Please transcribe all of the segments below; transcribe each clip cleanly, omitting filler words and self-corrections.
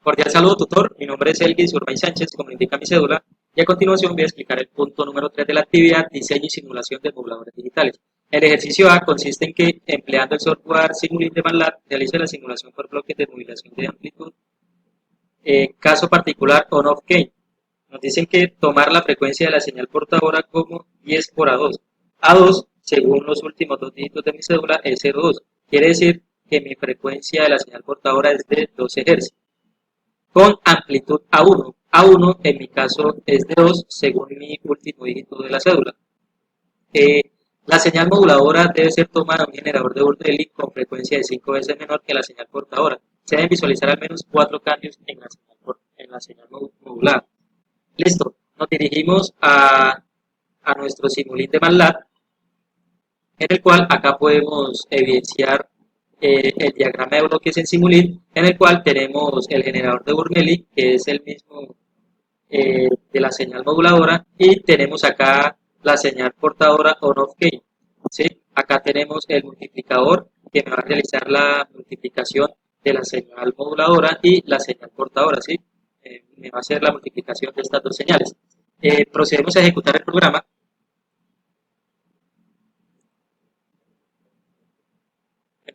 Cordial saludo, tutor. Mi nombre es Elvis Urbay Sánchez, como indica mi cédula, y a continuación voy a explicar el punto número 3 de la actividad Diseño y simulación de moduladores digitales. El ejercicio A consiste en que, empleando el software Simulink de MATLAB, realice la simulación por bloques de modulación de amplitud. Caso particular on-off gain. Nos dicen que tomar la frecuencia de la señal portadora como 10 por A2. A2, según los últimos dos dígitos de mi cédula, es 0,2. Quiere decir que mi frecuencia de la señal portadora es de 12 Hz con amplitud A1. A1 en mi caso es de 2 según mi último dígito de la cédula. Eh, la señal moduladora debe ser tomada en un generador de Burdelli con frecuencia de 5 veces menor que la señal portadora. Se deben visualizar al menos 4 cambios en la señal modulada. Listo, nos dirigimos a nuestro Simulink de MATLAB, en el cual acá podemos evidenciar el diagrama de bloques en Simulink, en el cual tenemos el generador de Burdelli, que es el mismo de la señal moduladora, y tenemos acá la señal portadora on-off gain. ¿Sí? Acá tenemos el multiplicador que me va a realizar la multiplicación de la señal moduladora y la señal portadora. ¿Sí? Me va a hacer la multiplicación de estas dos señales. Procedemos a ejecutar el programa.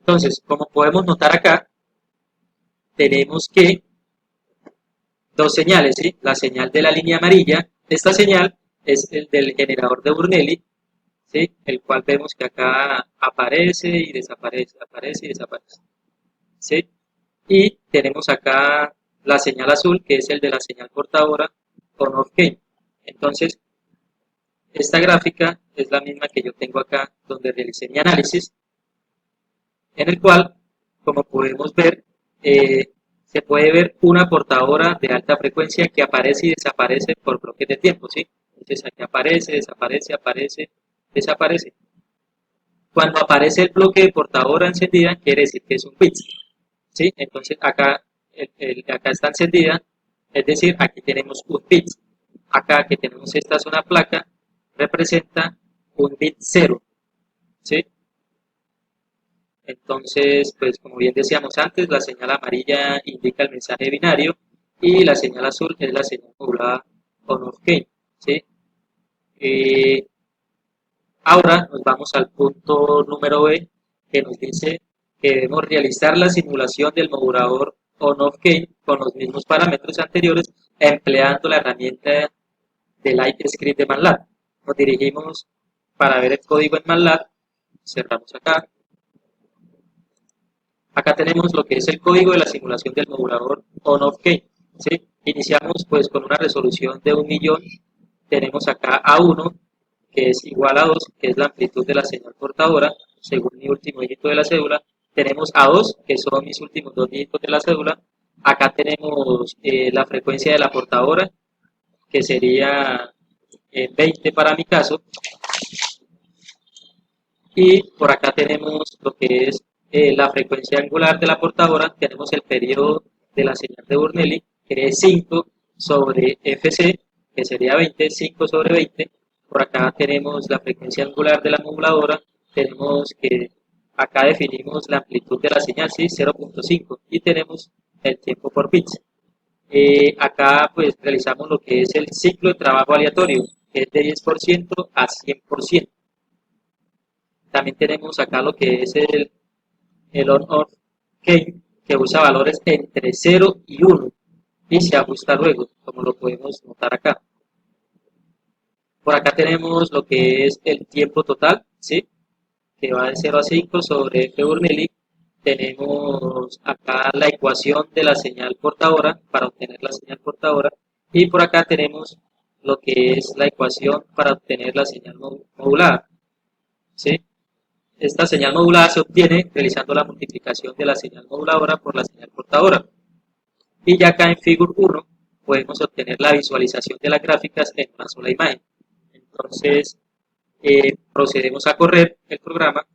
Entonces, como podemos notar acá, tenemos que dos señales, ¿sí? La señal de la línea amarilla, esta señal es el del generador de Burdelli, ¿sí? El cual vemos que acá aparece y desaparece, aparece y desaparece, ¿sí? Y tenemos acá la señal azul, que es el de la señal portadora on-off gain. Entonces, esta gráfica es la misma que yo tengo acá, donde realicé mi análisis, en el cual, como podemos ver, se puede ver una portadora de alta frecuencia que aparece y desaparece por bloques de tiempo, ¿sí? Entonces aquí aparece, desaparece, aparece, desaparece. Cuando aparece el bloque de portadora encendida, quiere decir que es un bit, ¿sí? Entonces acá, acá está encendida, es decir, aquí tenemos un bit. Acá que tenemos esta zona placa, representa un bit 0, ¿sí? Entonces, pues como bien decíamos antes, la señal amarilla indica el mensaje binario y la señal azul es la señal modulada on-off gain, ¿sí? Eh, Ahora nos vamos al punto número B, que nos dice que debemos realizar la simulación del modulador on-off gain con los mismos parámetros anteriores empleando la herramienta de LightScript de MATLAB. Nos dirigimos para ver el código en MATLAB, cerramos acá. Acá tenemos lo que es el código de la simulación del modulador on-off gain, ¿sí? Iniciamos pues con una resolución de 1.000.000. Tenemos acá A1, que es igual a 2, que es la amplitud de la señal portadora, según mi último dígito de la cédula. Tenemos A2, que son mis últimos dos dígitos de la cédula. Acá tenemos la frecuencia de la portadora, que sería 20 para mi caso. Y por acá tenemos lo que es la frecuencia angular de la portadora, tenemos el periodo de la señal de Burdelli, que es 5 sobre Fc, que sería 20, 5 sobre 20. Por acá tenemos la frecuencia angular de la moduladora, tenemos que acá definimos la amplitud de la señal, ¿sí? 0.5, y tenemos el tiempo por bits. Acá pues realizamos lo que es el ciclo de trabajo aleatorio, que es de 10% a 100%. También tenemos acá lo que es el on-off gain, que usa valores entre 0 y 1 y se ajusta luego, como lo podemos notar acá. Por acá tenemos lo que es el tiempo total, ¿sí? Que va de 0 a 5 sobre F Burdelli. Tenemos acá la ecuación de la señal portadora para obtener la señal portadora. Y por acá tenemos lo que es la ecuación para obtener la señal modulada, ¿sí? Esta señal modulada se obtiene realizando la multiplicación de la señal moduladora por la señal portadora. Y ya acá en Figure 1 podemos obtener la visualización de las gráficas en una sola imagen. Entonces, procedemos a correr el programa.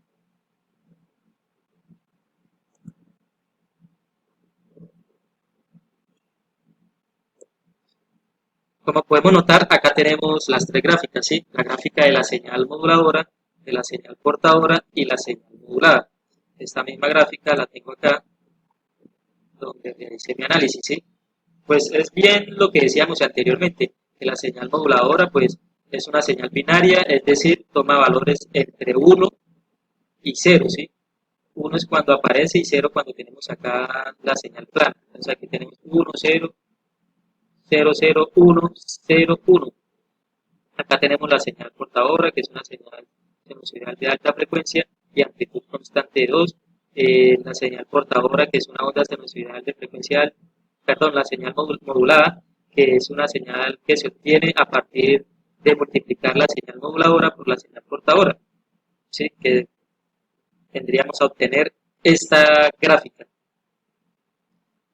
Como podemos notar, acá tenemos las tres gráficas, ¿sí? La gráfica de la señal moduladora, de la señal portadora y la señal modulada. Esta misma gráfica la tengo acá donde realicé mi análisis, ¿sí? Pues es bien lo que decíamos anteriormente, que la señal moduladora pues es una señal binaria, es decir, toma valores entre uno y cero, ¿sí? Uno es cuando aparece y cero cuando tenemos acá la señal plana. Entonces aquí tenemos uno cero cero cero uno cero uno. Acá tenemos la señal portadora, que es una señal sinusoidal de alta frecuencia y amplitud constante de 2. La señal portadora, que es una onda sinusoidal de frecuencia alta. Perdón, la señal modulada, que es una señal que se obtiene a partir de multiplicar la señal moduladora por la señal portadora, ¿sí? Que tendríamos a obtener esta gráfica.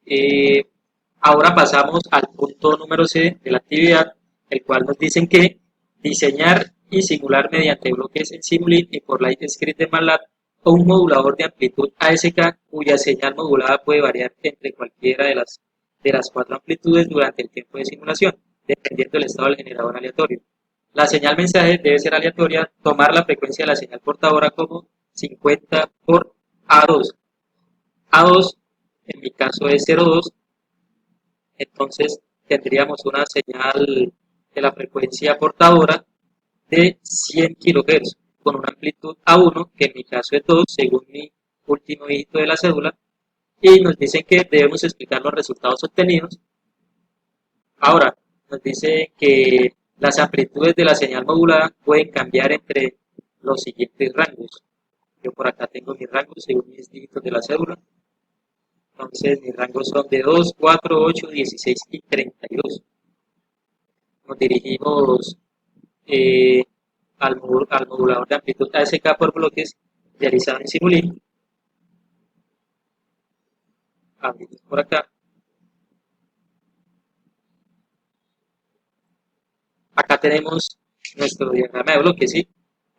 Eh, Ahora pasamos al punto número C de la actividad, el cual nos dicen que diseñar y simular mediante bloques en Simulink y por Lightscript de MATLAB o un modulador de amplitud ASK cuya señal modulada puede variar entre cualquiera de las cuatro amplitudes durante el tiempo de simulación, dependiendo del estado del generador aleatorio. La señal mensaje debe ser aleatoria, tomar la frecuencia de la señal portadora como 50 por A2. A2 en mi caso es 0,2. Entonces tendríamos una señal de la frecuencia portadora de 100 kHz con una amplitud A1, que en mi caso es 2, según mi último dígito de la cédula, y nos dicen que debemos explicar los resultados obtenidos. Ahora, nos dice que las amplitudes de la señal modulada pueden cambiar entre los siguientes rangos. Yo por acá tengo mis rangos según mis dígitos de la cédula. Entonces, mis rangos son de 2, 4, 8, 16 y 32. Nos dirigimos al modulador de amplitud ASK por bloques realizado en Simulink. Abrimos por acá. Acá tenemos nuestro diagrama de bloques, ¿sí?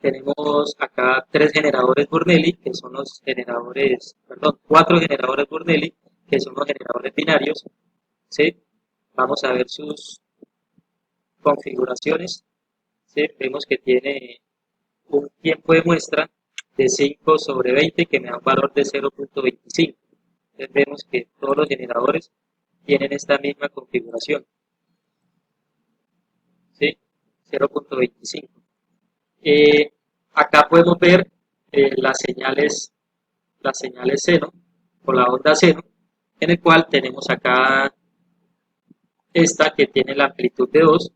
Tenemos acá tres generadores Burnelli, que son los generadores, perdón, cuatro generadores Burnelli, que son los generadores binarios, ¿sí? Vamos a ver sus configuraciones, ¿sí? Vemos que tiene un tiempo de muestra de 5/20 que me da un valor de 0.25. Entonces vemos que todos los generadores tienen esta misma configuración, ¿sí? 0.25. Acá podemos ver las señales seno o la onda seno, en el cual tenemos acá esta que tiene la amplitud de 2,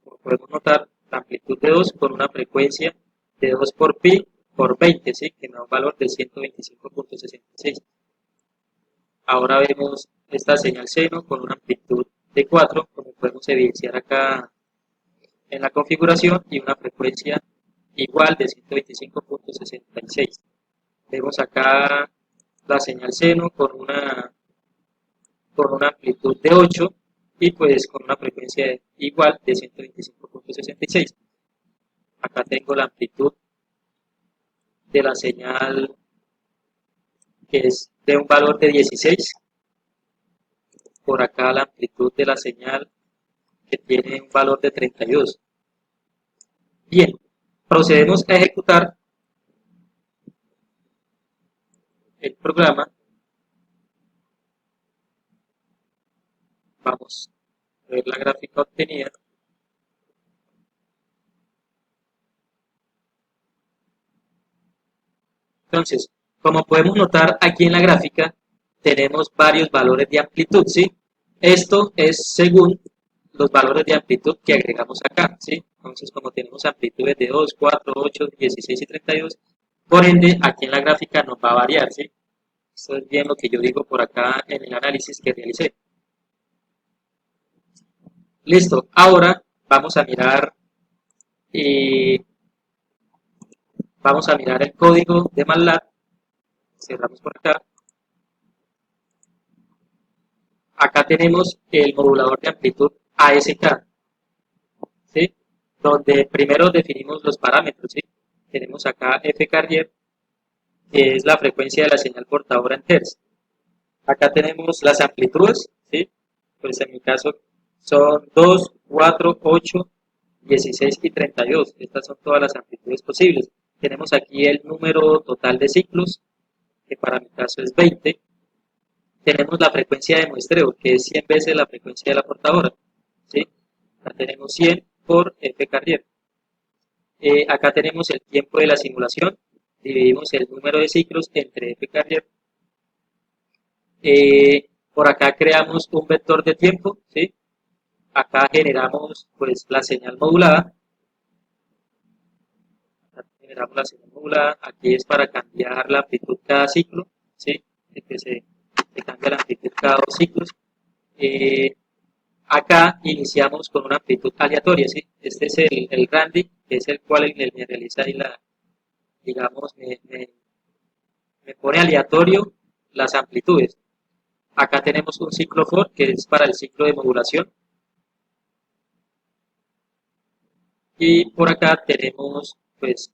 como podemos notar, la amplitud de 2 con una frecuencia de 2 por pi por 20, ¿sí? Que me da un valor de 125.66. Ahora vemos esta señal seno con una amplitud de 4, como podemos evidenciar acá en la configuración, y una frecuencia igual de 125.66. Vemos acá la señal seno con una amplitud de 8 y pues con una frecuencia igual de 125.66. Acá tengo la amplitud de la señal que es de un valor de 16. Por acá la amplitud de la señal que tiene un valor de 32. Bien, procedemos a ejecutar el programa. Vamos a ver la gráfica obtenida. Entonces, como podemos notar aquí en la gráfica, tenemos varios valores de amplitud, ¿sí? Esto es según los valores de amplitud que agregamos acá, ¿sí? Entonces, como tenemos amplitudes de 2, 4, 8, 16 y 32, por ende, aquí en la gráfica nos va a variar, ¿sí? Esto es bien lo que yo digo por acá en el análisis que realicé. Listo, ahora eh, vamos a mirar el código de MATLAB. Cerramos por acá. Acá tenemos el modulador de amplitud ASK, ¿sí? Donde primero definimos los parámetros, ¿sí? Tenemos acá F carrier, que es la frecuencia de la señal portadora en Hz. Acá tenemos las amplitudes, ¿sí? Pues en mi caso son 2, 4, 8, 16 y 32. Estas son todas las amplitudes posibles. Tenemos aquí el número total de ciclos, que para mi caso es 20. tenemos la frecuencia de muestreo, que es 100 veces la frecuencia de la portadora, ¿sí? Acá tenemos 100 por F carrier. Acá tenemos el tiempo de la simulación, dividimos el número de ciclos entre F carrier. Por acá creamos un vector de tiempo, ¿sí? Acá generamos pues la señal modulada. Aquí es para cambiar la amplitud cada ciclo, ¿sí? Que se cambia la amplitud cada 2 ciclos. Acá iniciamos con una amplitud aleatoria, ¿sí? Este es el Randy, que es el cual me realiza ahí digamos, me pone aleatorio las amplitudes. Acá tenemos un ciclo for, que es para el ciclo de modulación. Y por acá tenemos, pues,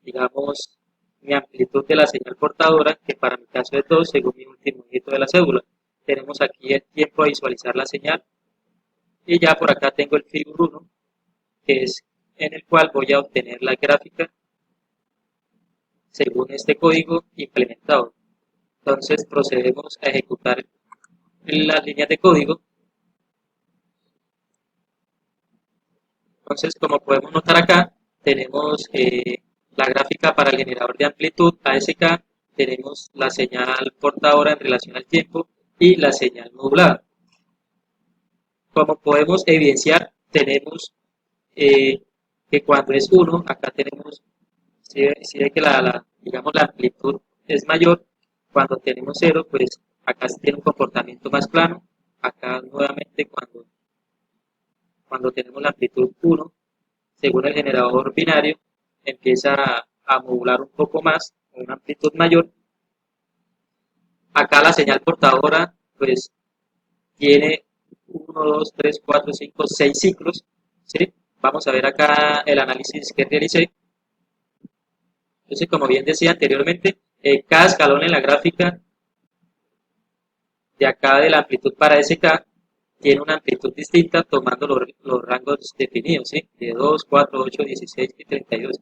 digamos, mi amplitud de la señal portadora, que para mi caso es 2, según mi último dígito de la cédula. Tenemos aquí el tiempo a visualizar la señal. Y ya por acá tengo el figure 1, que es en el cual voy a obtener la gráfica según este código implementado. Entonces procedemos a ejecutar las líneas de código. Entonces, como podemos notar acá, tenemos la gráfica para el generador de amplitud ASK, tenemos la señal portadora en relación al tiempo y la señal modulada. Como podemos evidenciar, tenemos que cuando es 1, acá tenemos, si ve que digamos, la amplitud es mayor. Cuando tenemos 0, pues acá tiene un comportamiento más plano. Acá nuevamente cuando tenemos la amplitud 1, según el generador binario, empieza a modular un poco más, con una amplitud mayor. Acá la señal portadora, pues, tiene 1, 2, 3, 4, 5, 6 ciclos, ¿sí? Vamos a ver acá el análisis que realicé. Entonces, como bien decía anteriormente, cada escalón en la gráfica de acá de la amplitud para SK tiene una amplitud distinta tomando los rangos definidos, ¿sí? De 2, 4, 8, 16 y 32.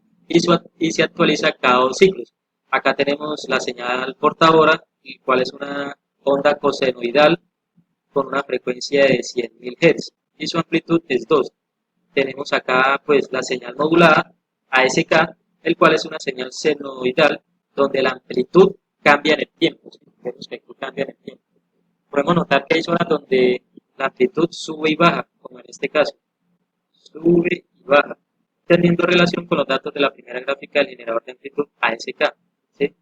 Y se actualiza cada 2 ciclos. Acá tenemos la señal portadora, el cual es una onda cosenoidal con una frecuencia de 100.000 Hz y su amplitud es 2. Tenemos acá pues la señal modulada ASK, el cual es una señal senoidal donde la amplitud cambia en el tiempo, ¿sí? Vemos que aquí cambia en el tiempo. Podemos notar que hay zonas donde la amplitud sube y baja, como en este caso, sube y baja, teniendo relación con los datos de la primera gráfica del generador de amplitud ASK, ¿sí?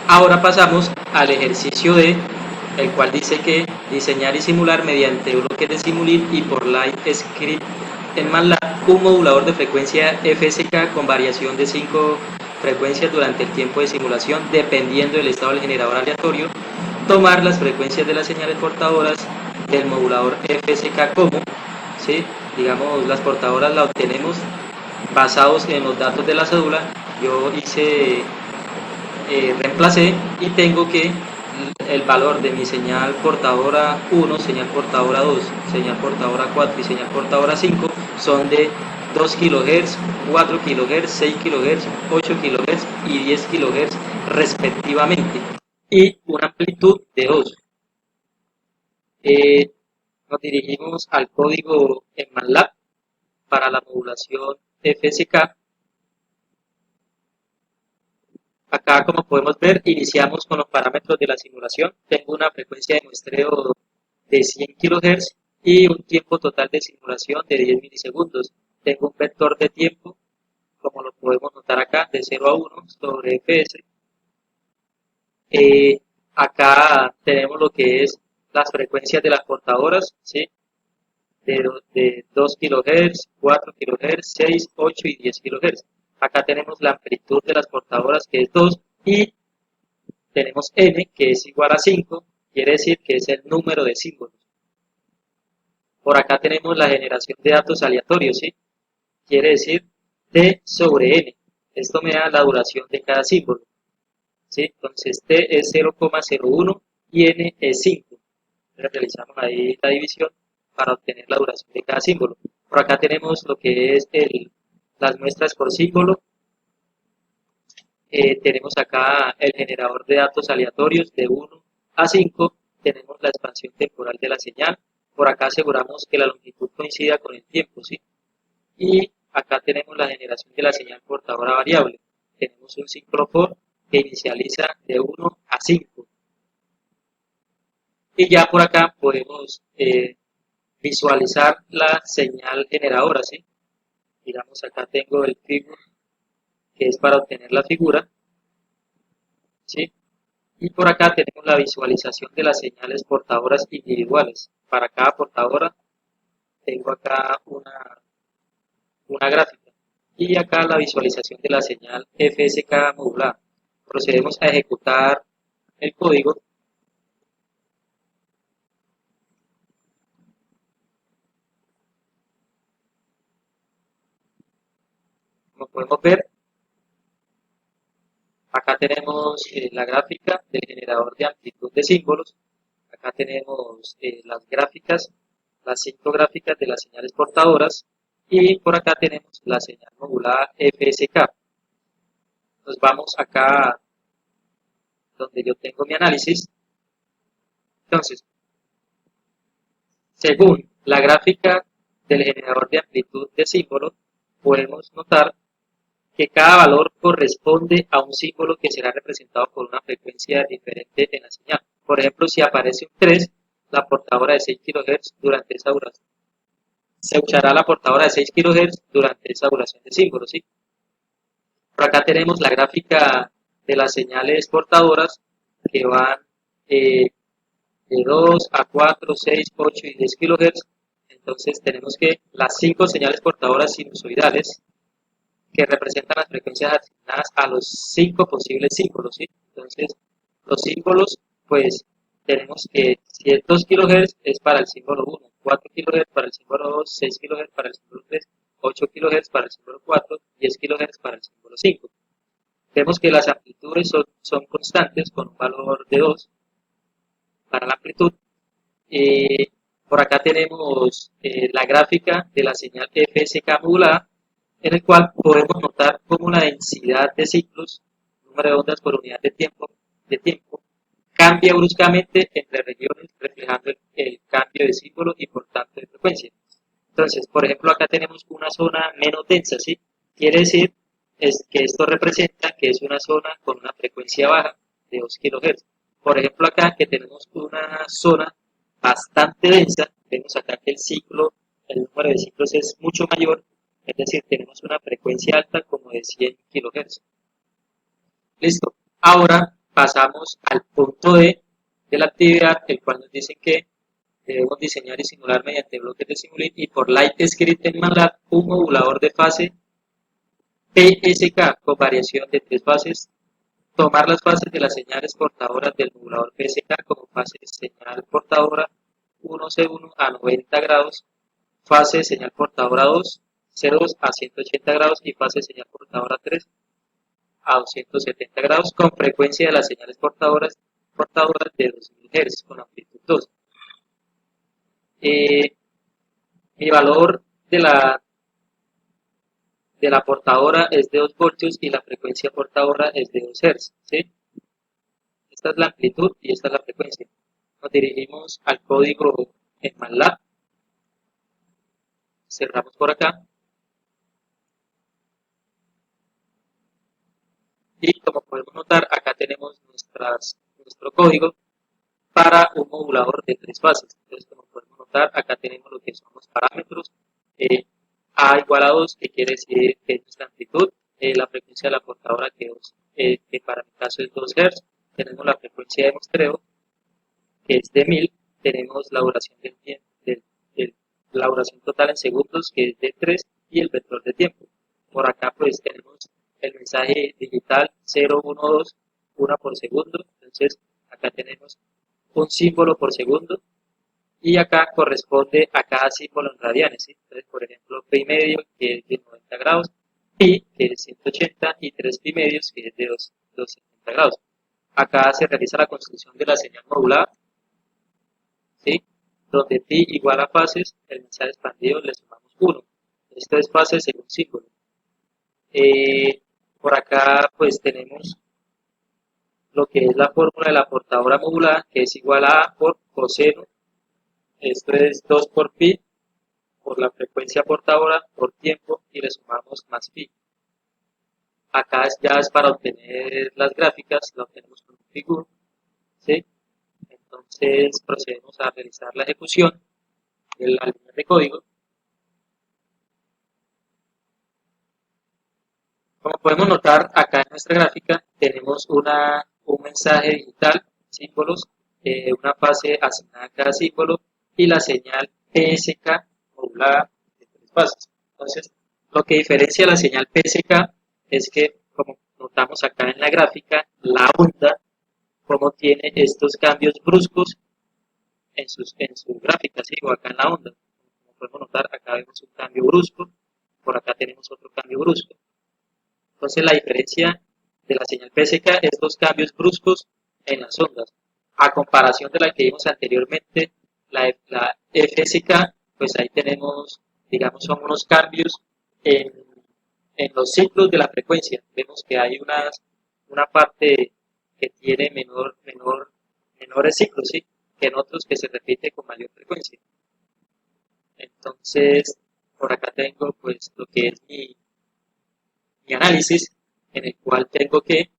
Ahora pasamos al ejercicio D, el cual dice que diseñar y simular mediante bloques de Simulink y por Light Script en MATLAB un modulador de frecuencia FSK con variación de 5 frecuencias durante el tiempo de simulación dependiendo del estado del generador aleatorio, tomar las frecuencias de las señales portadoras del modulador FSK como, ¿sí? Digamos, las portadoras las obtenemos basados en los datos de la cédula. Yo hice reemplacé y tengo que el valor de mi señal portadora 1, señal portadora 2, señal portadora 4 y señal portadora 5 son de 2 kHz, 4 kHz, 6 kHz, 8 kHz y 10 kHz respectivamente y una amplitud de 2. Nos dirigimos al código en MATLAB para la modulación FSK. Acá, como podemos ver, iniciamos con los parámetros de la simulación. Tengo una frecuencia de muestreo de 100 kHz y un tiempo total de simulación de 10 milisegundos. Tengo un vector de tiempo, como lo podemos notar acá, de 0 a 1 sobre fs. Acá tenemos lo que es las frecuencias de las portadoras, ¿sí? De 2 kHz, 4 kHz, 6, 8 y 10 kHz. Acá tenemos la amplitud de las portadoras, que es 2, y tenemos n, que es igual a 5, quiere decir que es el número de símbolos. Por acá tenemos la generación de datos aleatorios, ¿sí? Quiere decir t sobre n. Esto me da la duración de cada símbolo, ¿sí? Entonces t es 0,01 y n es 5. Entonces realizamos ahí la división para obtener la duración de cada símbolo. Por acá tenemos lo que es las muestras por símbolo. Tenemos acá el generador de datos aleatorios de 1 a 5. Tenemos la expansión temporal de la señal. Por acá aseguramos que la longitud coincida con el tiempo, ¿sí? Y acá tenemos la generación de la señal portadora variable. Tenemos un ciclo for que inicializa de 1 a 5. Y ya por acá podemos visualizar la señal generadora, ¿sí? Digamos, acá tengo el figure, que es para obtener la figura, ¿sí? Y por acá tenemos la visualización de las señales portadoras individuales. Para cada portadora tengo acá una gráfica. Y acá la visualización de la señal FSK modulada. Procedemos a ejecutar el código. Como podemos ver, acá tenemos la gráfica del generador de amplitud de símbolos. Acá tenemos las gráficas, las 5 gráficas de las señales portadoras. Y por acá tenemos la señal modulada FSK. Nos vamos acá donde yo tengo mi análisis. Entonces, según la gráfica del generador de amplitud de símbolos, podemos notar que cada valor corresponde a un símbolo que será representado por una frecuencia diferente en la señal. Por ejemplo, si aparece un 3, la portadora de 6 kHz durante esa duración. Se usará la portadora de 6 kHz durante esa duración de símbolos, ¿sí? Por acá tenemos la gráfica de las señales portadoras que van eh, de 2 a 4, 6, 8 y 10 kHz. Entonces tenemos que las 5 señales portadoras sinusoidales que representan las frecuencias asignadas a los 5 posibles símbolos, ¿sí? Entonces, los símbolos, pues, tenemos que si es 2 kHz es para el símbolo 1, 4 kHz para el símbolo 2, 6 kHz para el símbolo 3, 8 kHz para el símbolo 4, 10 kHz para el símbolo 5. Vemos que las amplitudes son constantes con un valor de 2 para la amplitud. Eh, por acá tenemos la gráfica de la señal FSK modulada, en el cual podemos notar cómo la densidad de ciclos, número de ondas por unidad de tiempo cambia bruscamente entre regiones, reflejando el cambio de símbolo y por tanto de frecuencia. Entonces, por ejemplo, acá tenemos una zona menos densa, ¿sí? Quiere decir que esto representa que es una zona con una frecuencia baja de 2 kHz. Por ejemplo, acá que tenemos una zona bastante densa, vemos acá que el número de ciclos es mucho mayor, es decir, tenemos una frecuencia alta como de 100 kHz. Listo. Ahora pasamos al punto de la actividad, el cual nos dice que debemos diseñar y simular mediante bloques de Simulink y por LightScript en MATLAB un modulador de fase PSK con variación de 3 fases. Tomar las fases de las señales portadoras del modulador PSK como fase señal portadora 1C1 a 90 grados, fase señal portadora 2, C2 a 180 grados y fase señal portadora 3 a 270 grados con frecuencia de las señales portadoras de 2000 Hz con amplitud 2. Mi valor de la portadora es de 2 voltios y la frecuencia portadora es de 2 Hz, ¿sí? Esta es la amplitud y esta es la frecuencia. Nos dirigimos al código en MATLAB, cerramos por acá y como podemos notar acá tenemos nuestro código para un modulador de 3 fases. Entonces, como podemos notar, acá tenemos lo que son los parámetros. eh, A igual a 2, que quiere decir que es nuestra amplitud, la frecuencia de la portadora que para mi caso es 2 Hz. Tenemos la frecuencia de muestreo, que es de 1000. Tenemos la duración del tiempo, la duración total en segundos, que es de 3, y el vector de tiempo. Por acá pues tenemos el mensaje digital 012, 1 por segundo. Entonces, acá tenemos un símbolo por segundo y acá corresponde a cada símbolo en radianes, ¿sí? Entonces, por ejemplo, pi medio, que es de 90 grados, pi, que es 180, y 3 pi medios, que es de 270 grados. Acá se realiza la construcción de la señal modulada, ¿sí? Donde pi igual a fases, el mensaje expandido le sumamos 1. Esto es fases según símbolo. Por acá pues tenemos lo que es la fórmula de la portadora modular, que es igual a A por coseno, esto es 2 por pi, por la frecuencia portadora, por tiempo, y le sumamos más pi. Acá ya es para obtener las gráficas, la obtenemos con un figuro, ¿sí? Entonces procedemos a realizar la ejecución de la línea de código. Como podemos notar, acá en nuestra gráfica tenemos un mensaje digital, símbolos, una fase asignada a cada símbolo y la señal PSK modulada de 3 fases. Entonces, lo que diferencia la señal PSK es que, como notamos acá en la gráfica, la onda, como tiene estos cambios bruscos en su gráfica, ¿sí? O acá en la onda. Como podemos notar, acá vemos un cambio brusco, por acá tenemos otro cambio brusco. Entonces la diferencia de la señal PSK es los cambios bruscos en las ondas. A comparación de la que vimos anteriormente, la FSK, pues ahí tenemos, digamos, son unos cambios en, en los ciclos de la frecuencia. Vemos que hay una parte que tiene menores ciclos, ¿sí? Que en otros que se repite con mayor frecuencia. Entonces, por acá tengo pues lo que es mi análisis, en el cual tengo que,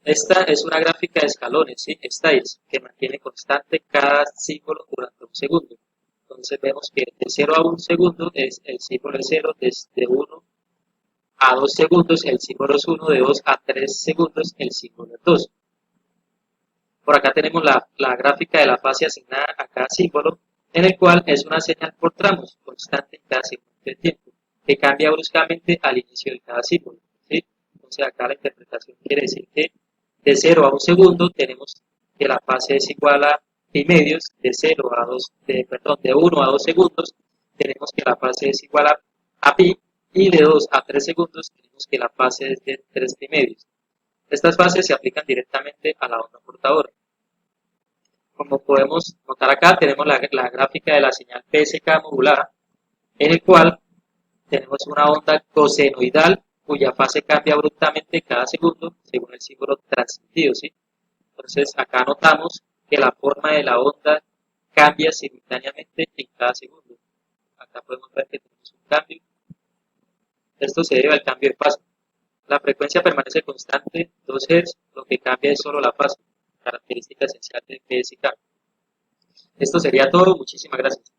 esta es una gráfica de escalones, ¿sí? Styles, que mantiene constante cada símbolo durante un segundo. Entonces vemos que de 0 a 1 segundo es el símbolo es 0, desde 1 a 2 segundos el símbolo es 1, de 2 a 3 segundos el símbolo es 2. Por acá tenemos la gráfica de la fase asignada a cada símbolo, en el cual es una señal por tramos, constante en cada segundo de tiempo, que cambia bruscamente al inicio de cada símbolo, ¿sí? Entonces acá la interpretación quiere decir que de 0 a 1 segundo tenemos que la fase es igual a pi medios, de 1 a 2 segundos tenemos que la fase es igual a pi, y de 2 a 3 segundos tenemos que la fase es de 3 pi medios. Estas fases se aplican directamente a la onda portadora. Como podemos notar acá, tenemos la gráfica de la señal PSK modulada, en el cual tenemos una onda cosenoidal cuya fase cambia abruptamente cada segundo según el símbolo transmitido, ¿sí? Entonces acá notamos que la forma de la onda cambia simultáneamente en cada segundo. Acá podemos ver que tenemos un cambio. Esto se debe al cambio de fase. La frecuencia permanece constante, 2 Hz, lo que cambia es solo la fase, característica esencial del PSK. Esto sería todo, muchísimas gracias.